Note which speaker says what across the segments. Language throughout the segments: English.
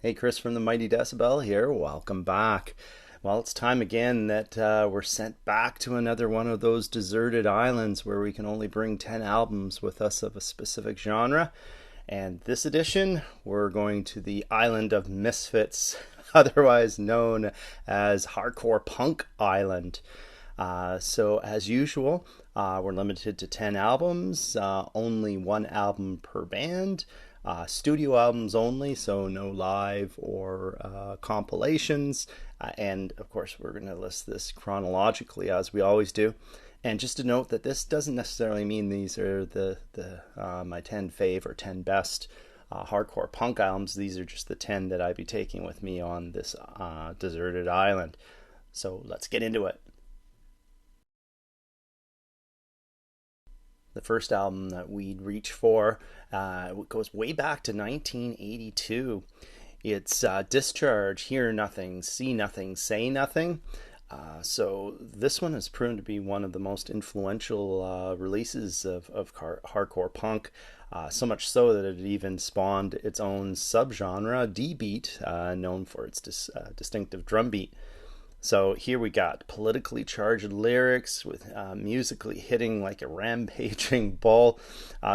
Speaker 1: Hey, Chris from the Mighty Decibel here. Welcome back. Well, it's time again that we're sent back to another one of those deserted islands where we can only bring 10 albums with us of a specific genre. And this edition, we're going to the island of Misfits, otherwise known as Hardcore Punk Island. So, as usual, we're limited to 10 albums, only one album per band. Studio albums only, so no live or compilations. And of course, we're going to list this chronologically as we always do. And just to note that this doesn't necessarily mean these are the my 10 fave or 10 best hardcore punk albums. These are just the 10 that I'd be taking with me on this deserted island. So let's get into it. The first album that we'd reach for goes way back to 1982. It's Discharge, Hear Nothing, See Nothing, Say Nothing. So this one has proven to be one of the most influential releases of hardcore punk, so much so that it even spawned its own subgenre, D-beat, known for its distinctive drum beat. So here we got politically charged lyrics with musically hitting like a rampaging bull.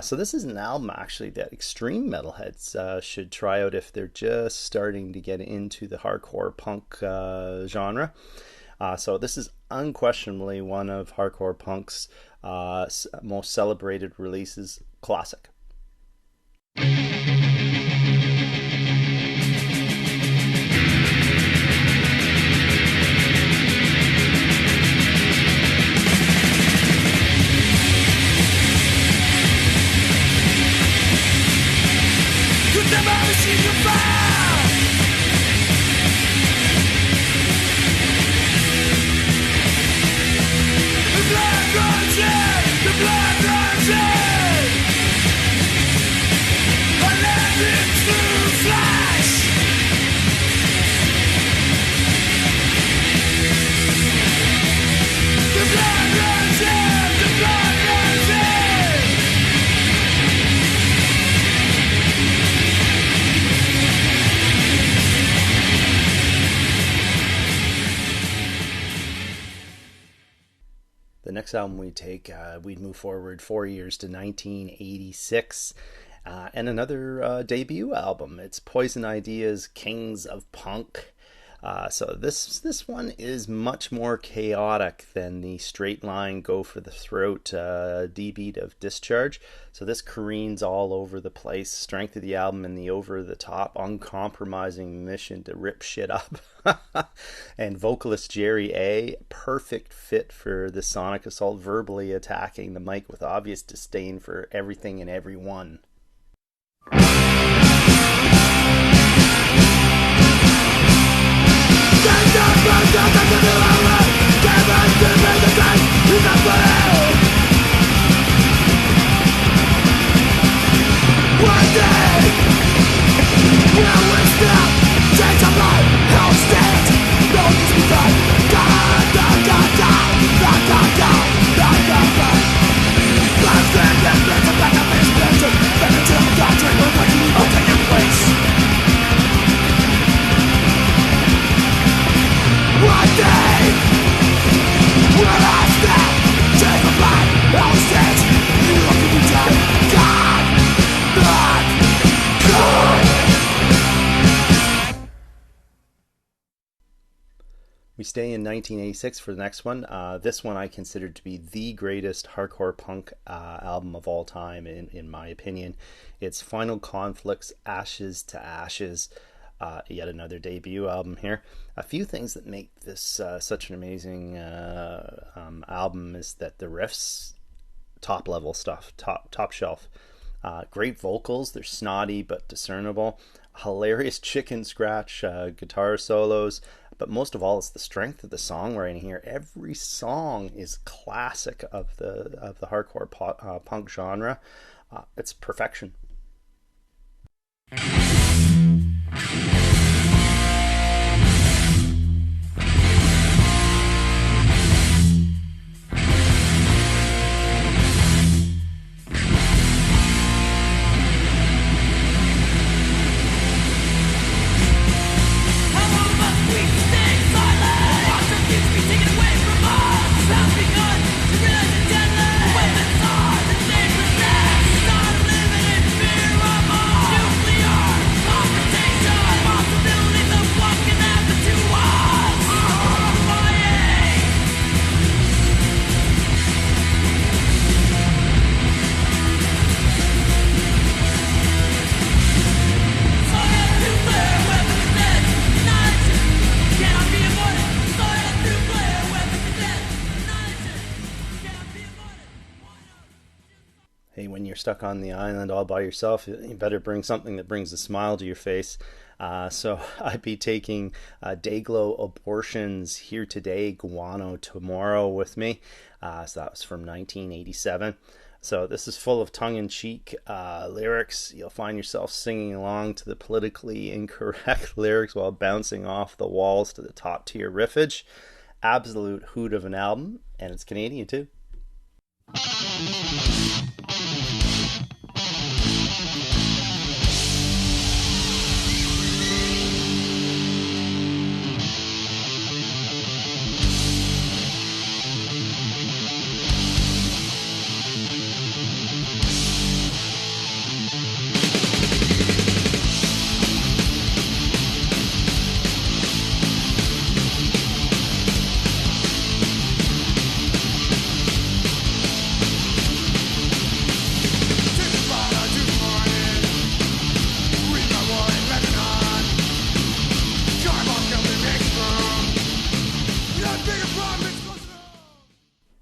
Speaker 1: So this is an album actually that extreme metalheads should try out if they're just starting to get into the hardcore punk genre. So this is unquestionably one of hardcore punk's most celebrated releases. Classic. The next album we'd move forward 4 years to 1986, and another debut album. It's Poison Idea's Kings of Punk. So this one is much more chaotic than the straight line, go for the throat D-beat of Discharge. So this careens all over the place. Strength of the album and the over-the-top, uncompromising mission to rip shit up. And vocalist Jerry A, perfect fit for the sonic assault, verbally attacking the mic with obvious disdain for everything and everyone. We stay in 1986 for the next one. This one I consider to be the greatest hardcore punk album of all time, in my opinion. It's Final Conflict's Ashes to Ashes, yet another debut album here. A few things that make this such an amazing album is that the riffs, top level stuff, top shelf. Great vocals, they're snotty but discernible. Hilarious chicken scratch guitar solos, but most of all, it's the strength of the songwriting here. Every song is classic of the hardcore punk genre. It's perfection. stuck on the island all by yourself, you better bring something that brings a smile to your face. So I'd be taking Dayglow Abortions Here Today, Guano Tomorrow with me. So that was from 1987. So this is full of tongue-in-cheek lyrics. You'll find yourself singing along to the politically incorrect lyrics while bouncing off the walls to the top-tier riffage. Absolute hoot of an album, and it's Canadian too.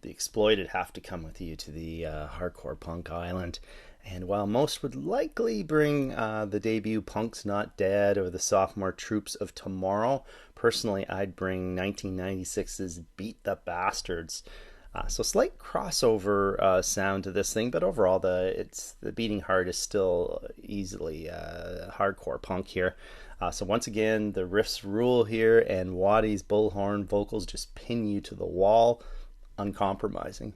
Speaker 1: Exploited have to come with you to the hardcore punk island, and while most would likely bring the debut Punk's Not Dead or the sophomore Troops of Tomorrow, personally I'd bring 1996's Beat the Bastards. So slight crossover sound to this thing, but overall the beating heart is still easily hardcore punk here. So once again, the riffs rule here, and Waddy's bullhorn vocals just pin you to the wall. Uncompromising.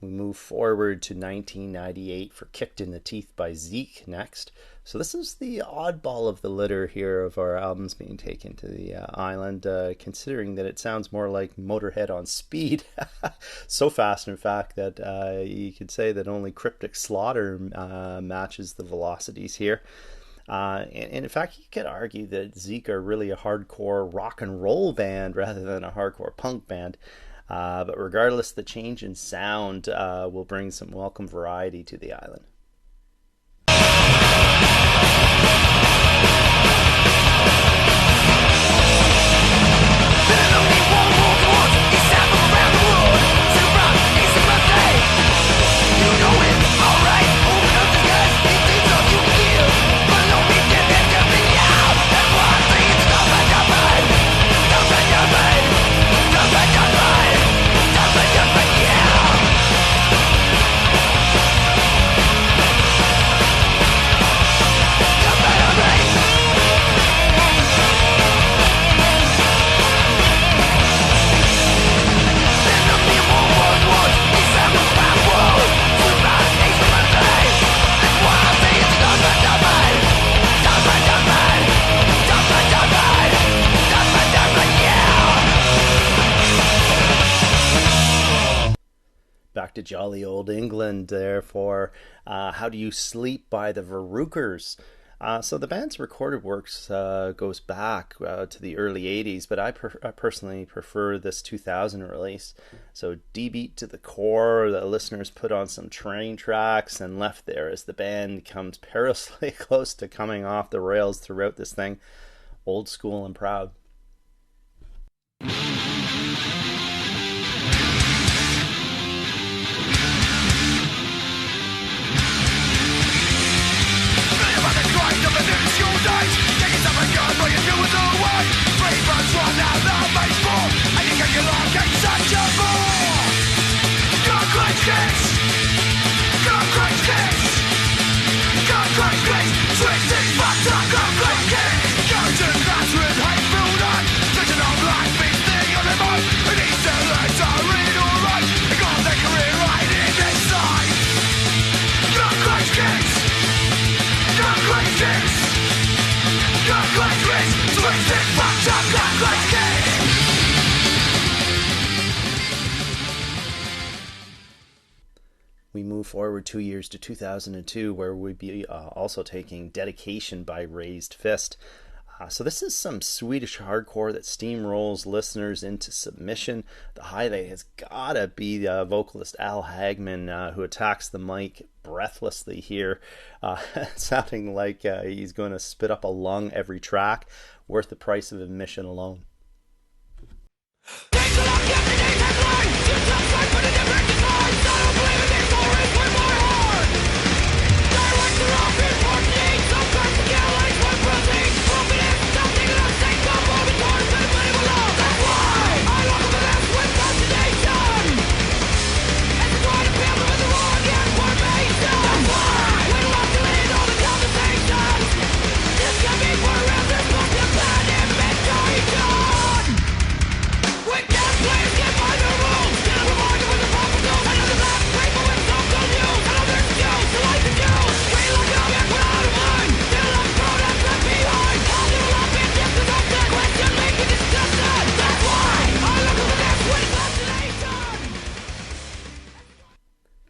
Speaker 1: We move forward to 1998 for Kicked in the Teeth by Zeke next. So this is the oddball of the litter here of our albums being taken to the island, considering that it sounds more like Motorhead on speed. So fast, in fact, that you could say that only Cryptic Slaughter matches the velocities here. And in fact, you could argue that Zeke are really a hardcore rock and roll band rather than a hardcore punk band. But regardless, the change in sound will bring some welcome variety to the island. Back to jolly old England there for How Do You Sleep by the Verruchers. So the band's recorded works goes back to the early 80s, but I personally prefer this 2000 release. So D-beat to the core, the listeners put on some train tracks and left there as the band comes perilously close to coming off the rails throughout this thing. Old school and proud.
Speaker 2: Switch
Speaker 1: we move forward 2 years to 2002, where we'd be also taking Dedication by Raised Fist. So this is some Swedish hardcore that steamrolls listeners into submission. The highlight has gotta be the vocalist Al Hagman, who attacks the mic breathlessly here, sounding like he's going to spit up a lung every track, worth the price of admission alone.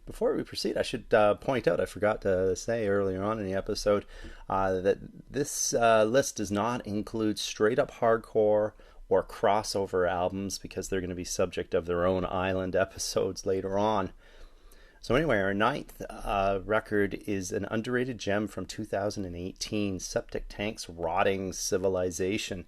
Speaker 1: Before we proceed, I should point out, I forgot to say earlier on in the episode, that this list does not include straight up hardcore or crossover albums, because they're going to be subject of their own island episodes later on. So anyway, our ninth record is an underrated gem from 2018, Septic Tank's Rotting Civilization.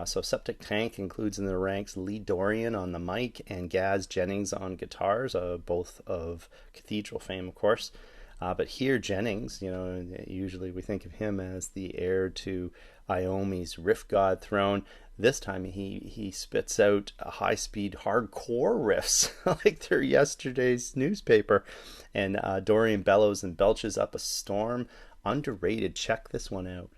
Speaker 1: So Septic Tank includes in the ranks Lee Dorian on the mic and Gaz Jennings on guitars, both of Cathedral fame, of course. But here Jennings, usually we think of him as the heir to Iommi's Riff God throne. This time he spits out high-speed hardcore riffs like they're yesterday's newspaper. And Dorian bellows and belches up a storm. Underrated. Check this one out.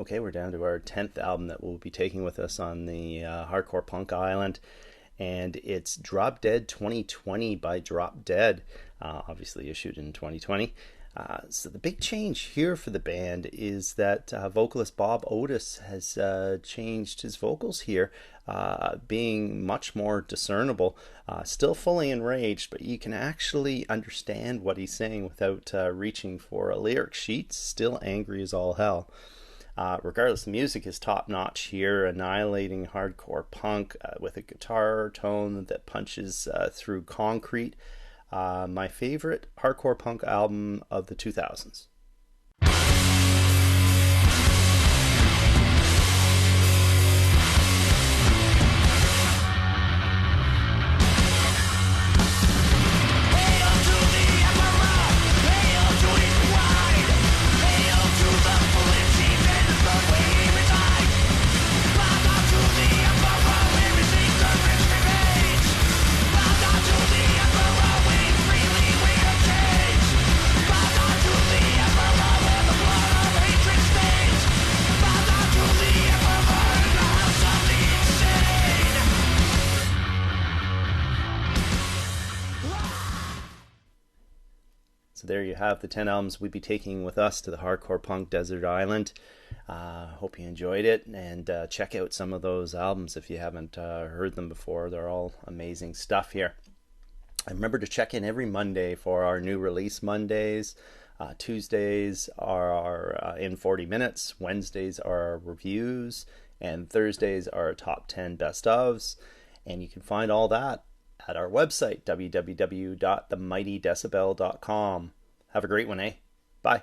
Speaker 1: Okay, we're down to our 10th album that we'll be taking with us on the Hardcore Punk Island, and it's Drop Dead 2020 by Drop Dead, obviously issued in 2020. So the big change here for the band is that vocalist Bob Otis has changed his vocals here, being much more discernible, still fully enraged, but you can actually understand what he's saying without reaching for a lyric sheet. Still angry as all hell. Regardless, the music is top-notch here, annihilating hardcore punk with a guitar tone that punches through concrete. My favorite hardcore punk album of the 2000s. So there you have the 10 albums we'd be taking with us to the hardcore punk desert island. Hope you enjoyed it, and check out some of those albums if you haven't heard them before. They're all amazing stuff here. And remember to check in every Monday for our new release Mondays. Tuesdays are our in 40 minutes, Wednesdays are our reviews, and Thursdays are our top 10 best ofs. And you can find all that at our website, www.themightydecibel.com. Have a great one, eh? Bye.